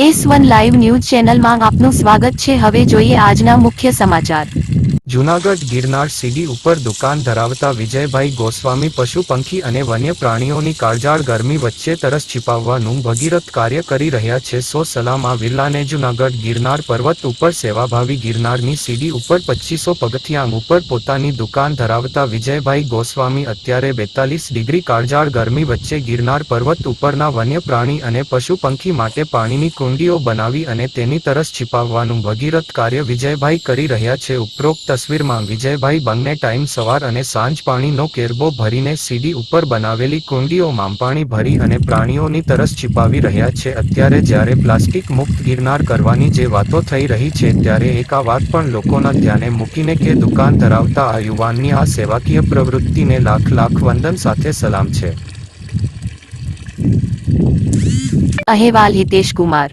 S1 live news ચેનલમાં આપનું સ્વાગત છે। હવે જોઈએ આજના મુખ્ય સમાચાર। જૂનાગઢ ગિરનાર સીડી ઉપર દુકાન ધરાવતા વિજયભાઈ ગોસ્વામી પશુ પંખી અને વન્ય પ્રાણીઓની કાળઝાળ ગરમી વચ્ચે તરસ छिपाવવાનું ભગીરથ કાર્ય કરી રહ્યા છે। સો સલામ આ વિરલાને જૂનાગઢ ગિરનાર પર્વત ઉપર સેવાભાવી ગિરનારની સીડી ઉપર 2500 પગથિયાં ઉપર પોતાની દુકાન ધરાવતા વિજયભાઈ ગોસ્વામી અત્યારે 42 ડિગ્રી કાળઝાળ ગરમી વચ્ચે ગિરનાર પર્વત ઉપરના વન્ય પ્રાણી અને પશુ પંખી માટે પાણીની કુંડીઓ બનાવી અને તેની તરસ छिपाવવાનું ભગીરથ કાર્ય વિજયભાઈ કરી રહ્યા છે। ઉપરોક્ત તસવીરમાં વિજયભાઈ બંને ટાઈમ સવાર અને સાંજ પાણીનો કેરબો ભરીને સીડી ઉપર બનાવેલી કુંડીઓમાં પાણી ભરી અને પ્રાણીઓની તરસ छिपाવી રહ્યા છે। અત્યારે જ્યારે પ્લાસ્ટિક મુક્ત ગિરનાર કરવાની જે વાતો થઈ રહી છે ત્યારે એક આ વાત પણ લોકોના ધ્યાને મૂકીને કે દુકાન ધરાવતા આ યુવાનની આ સેવાકીય પ્રવૃત્તિને લાખ લાખ વંદન સાથે સલામ છે। અહેવાલ હિતેશ કુમાર।